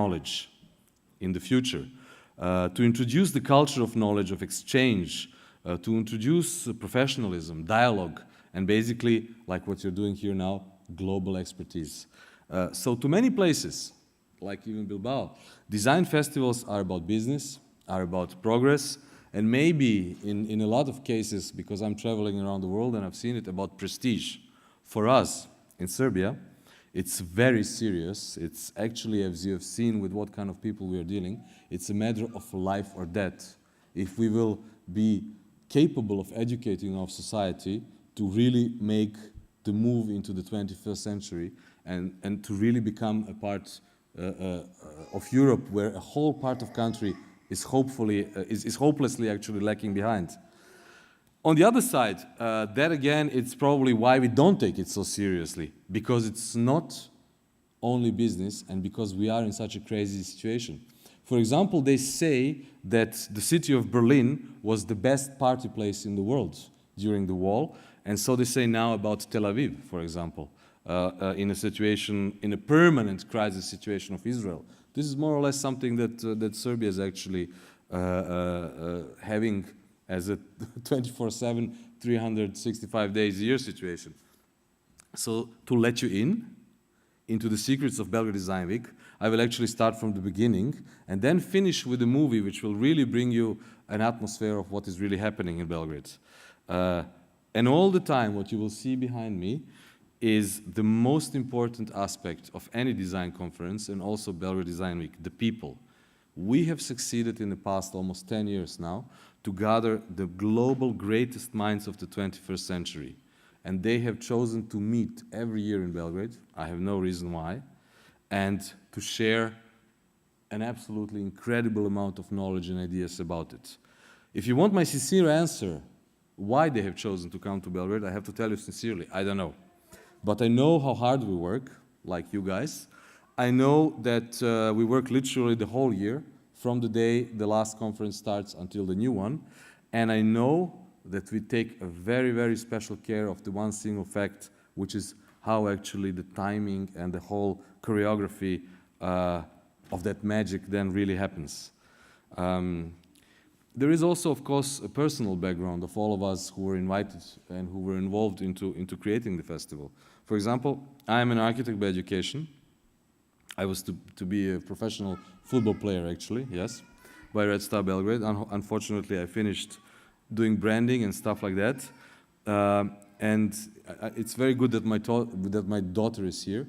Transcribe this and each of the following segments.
knowledge in the future, to introduce the culture of knowledge, of exchange, to introduce professionalism, dialogue, and basically, like what you're doing here now, global expertise. So to many places, like even Bilbao, design festivals are about business, are about progress, and maybe in a lot of cases, because I'm traveling around the world and I've seen it, about prestige. For us in Serbia, it's very serious. It's actually, as you have seen with what kind of people we are dealing, it's a matter of life or death. If we will be capable of educating our society to really make the move into the 21st century and to really become a part of Europe where a whole part of country is hopelessly actually lacking behind. On the other side, that again, it's probably why we don't take it so seriously, because it's not only business and because we are in such a crazy situation. For example, they say that the city of Berlin was the best party place in the world during the wall, and so they say now about Tel Aviv, for example, in a permanent crisis situation of Israel. This is more or less something that Serbia is actually having as a 24/7, 365 days a year situation. So to let you into the secrets of Belgrade Design Week, I will actually start from the beginning and then finish with a movie which will really bring you an atmosphere of what is really happening in Belgrade. And all the time, what you will see behind me is the most important aspect of any design conference and also Belgrade Design Week, the people. We have succeeded in the past almost 10 years now to gather the global greatest minds of the 21st century. And they have chosen to meet every year in Belgrade, I have no reason why, and to share an absolutely incredible amount of knowledge and ideas about it. If you want my sincere answer why they have chosen to come to Belgrade, I have to tell you sincerely, I don't know. But I know how hard we work, like you guys. I know that we work literally the whole year, from the day the last conference starts until the new one. And I know that we take a very, very special care of the one single fact, which is how actually the timing and the whole choreography of that magic then really happens. There is also, of course, a personal background of all of us who were invited and who were involved into creating the festival. For example, I am an architect by education. I was to be a professional football player, actually, yes, by Red Star Belgrade. Unfortunately, I finished doing branding and stuff like that. And it's very good that my daughter is here,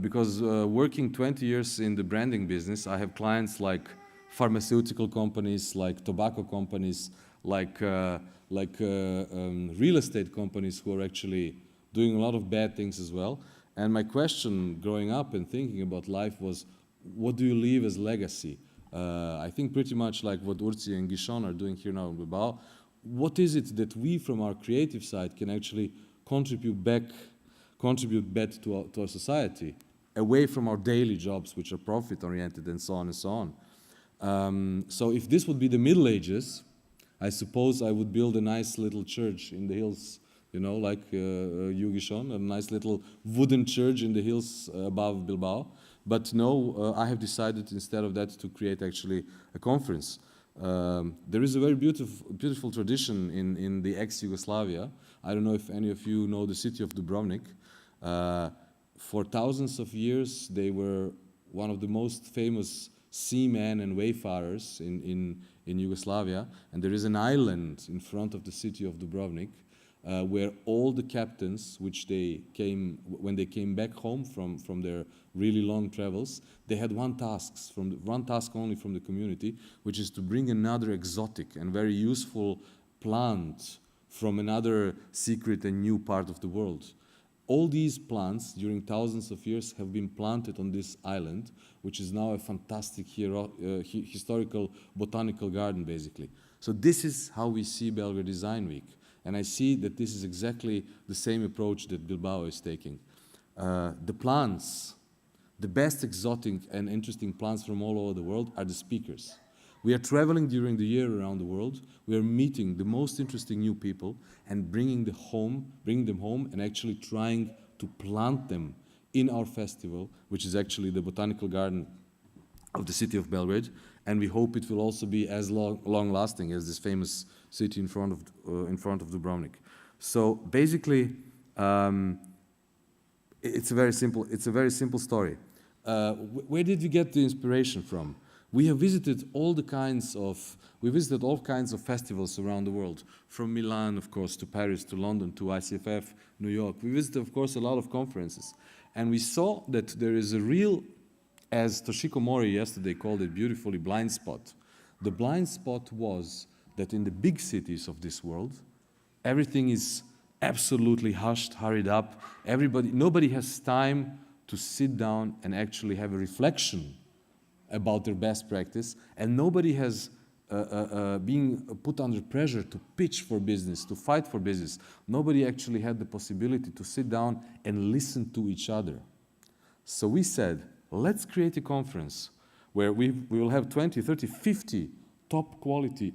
because working 20 years in the branding business, I have clients like pharmaceutical companies, like tobacco companies, like real estate companies who are actually doing a lot of bad things as well. And my question growing up and thinking about life was, what do you leave as legacy? I think pretty much like what Urzi and Gishon are doing here now in Bilbao. What is it that we from our creative side can actually contribute back to our society, away from our daily jobs, which are profit-oriented and so on and so on. So if this would be the Middle Ages, I suppose I would build a nice little church in the hills, you know, like Yugishon, a nice little wooden church in the hills above Bilbao. But no, I have decided instead of that to create actually a conference. There is a very beautiful tradition in the ex-Yugoslavia. I don't know if any of you know the city of Dubrovnik. For thousands of years, they were one of the most famous seamen and wayfarers in Yugoslavia. And there is an island in front of the city of Dubrovnik where all the captains, when they came back home from their really long travels, they had one task only from the community, which is to bring another exotic and very useful plant from another secret and new part of the world. All these plants, during thousands of years, have been planted on this island, which is now a fantastic historical botanical garden, basically. So this is how we see Belgrade Design Week. And I see that this is exactly the same approach that Bilbao is taking. The plants, the best exotic and interesting plants from all over the world are the speakers. We are traveling during the year around the world. We are meeting the most interesting new people and bringing them home and actually trying to plant them in our festival, which is actually the botanical garden of the city of Belgrade, and we hope it will also be as long-lasting as this famous city in front of Dubrovnik. So basically, it's a very simple story. Where did we get the inspiration from? We visited all kinds of festivals around the world, from Milan, of course, to Paris, to London, to ICFF, New York. We visited, of course, a lot of conferences. And we saw that there is a real, as Toshiko Mori yesterday called it beautifully, blind spot. The blind spot was that in the big cities of this world, everything is absolutely hushed, hurried up. Nobody has time to sit down and actually have a reflection about their best practice, and nobody has being put under pressure to pitch for business, to fight for business. Nobody actually had the possibility to sit down and listen to each other. So we said, let's create a conference where we will have 20, 30, 50 top quality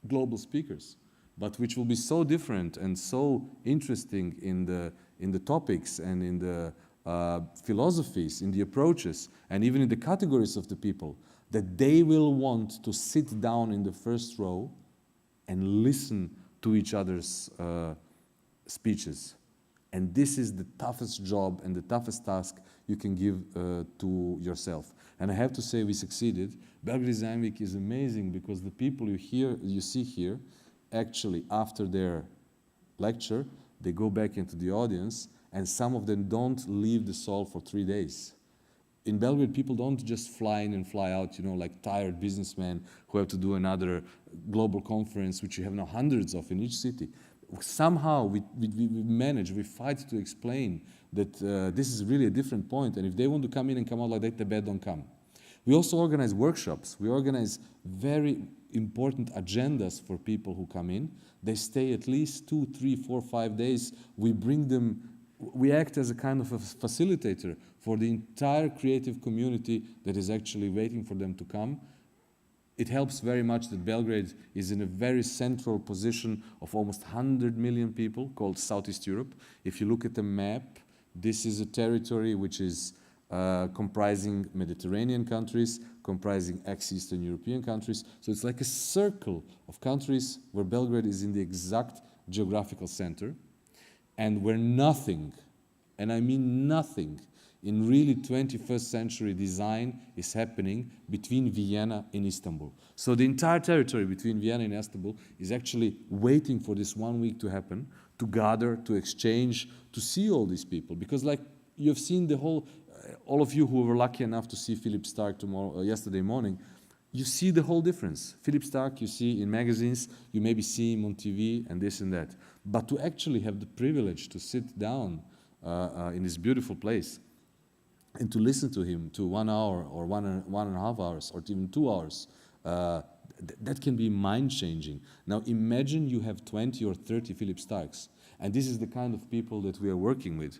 global speakers, but which will be so different and so interesting in the topics and in the philosophies, in the approaches, and even in the categories of the people, that they will want to sit down in the first row and listen to each other's speeches. And this is the toughest job and the toughest task you can give to yourself. And I have to say we succeeded. Belgrade Design Week is amazing because the people you see here, actually after their lecture, they go back into the audience, and some of them don't leave the Sol for 3 days. In Belgrade, people don't just fly in and fly out, like tired businessmen who have to do another global conference, which you have now hundreds of in each city. Somehow we manage, we fight to explain that this is really a different point, and if they want to come in and come out like that, they better don't come. We also organize workshops. We organize very important agendas for people who come in. They stay at least 2, 3, 4, 5 days. We bring them. We act as a kind of a facilitator for the entire creative community that is actually waiting for them to come. It helps very much that Belgrade is in a very central position of almost 100 million people called Southeast Europe. If you look at the map, this is a territory which is comprising Mediterranean countries, comprising ex-Eastern European countries. So it's like a circle of countries where Belgrade is in the exact geographical center, and where nothing, and I mean nothing, in really 21st century design is happening between Vienna and Istanbul. So the entire territory between Vienna and Istanbul is actually waiting for this 1 week to happen, to gather, to exchange, to see all these people. Because like you've seen the whole, all of you who were lucky enough to see Philip Stark yesterday morning, you see the whole difference. Philip Stark you see in magazines, you maybe see him on TV and this and that. But to actually have the privilege to sit down in this beautiful place and to listen to him to 1 hour or one and a half hours or even 2 hours, that can be mind-changing. Now imagine you have 20 or 30 Philip Starks, and this is the kind of people that we are working with.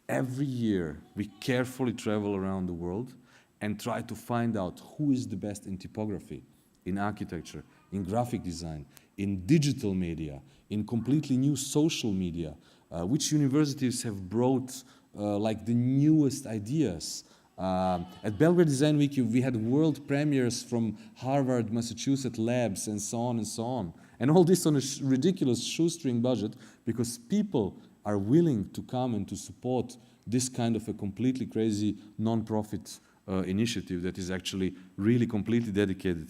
Every year we carefully travel around the world and try to find out who is the best in typography, in architecture, in graphic design, in digital media, in completely new social media, which universities have brought like the newest ideas. At Belgrade Design Week, we had world premieres from Harvard, Massachusetts labs, and so on and so on. And all this on a ridiculous shoestring budget, because people are willing to come and to support this kind of a completely crazy non-profit initiative that is actually really completely dedicated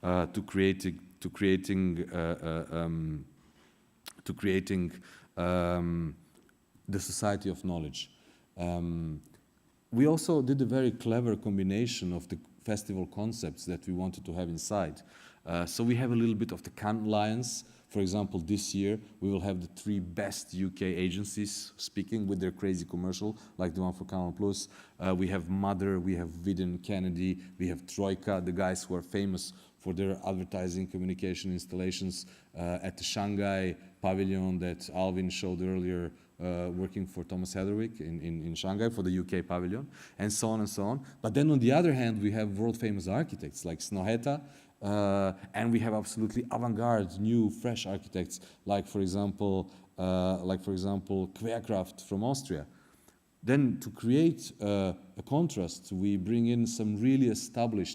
to creating the society of knowledge. We also did a very clever combination of the festival concepts that we wanted to have inside. So we have a little bit of the Cannes Lions. For example, this year we will have the 3 best UK agencies speaking with their crazy commercial, like the one for Canal Plus. We have Mother, we have Vidin Kennedy, we have Troika, the guys who are famous for their advertising communication installations at the Shanghai pavilion that Alvin showed earlier, working for Thomas Heatherwick in Shanghai for the UK pavilion, and so on and so on. But then on the other hand, we have world-famous architects like Snoheta, and we have absolutely avant-garde, new, fresh architects, like for example, Querkraft from Austria. Then to create a contrast, we bring in some really established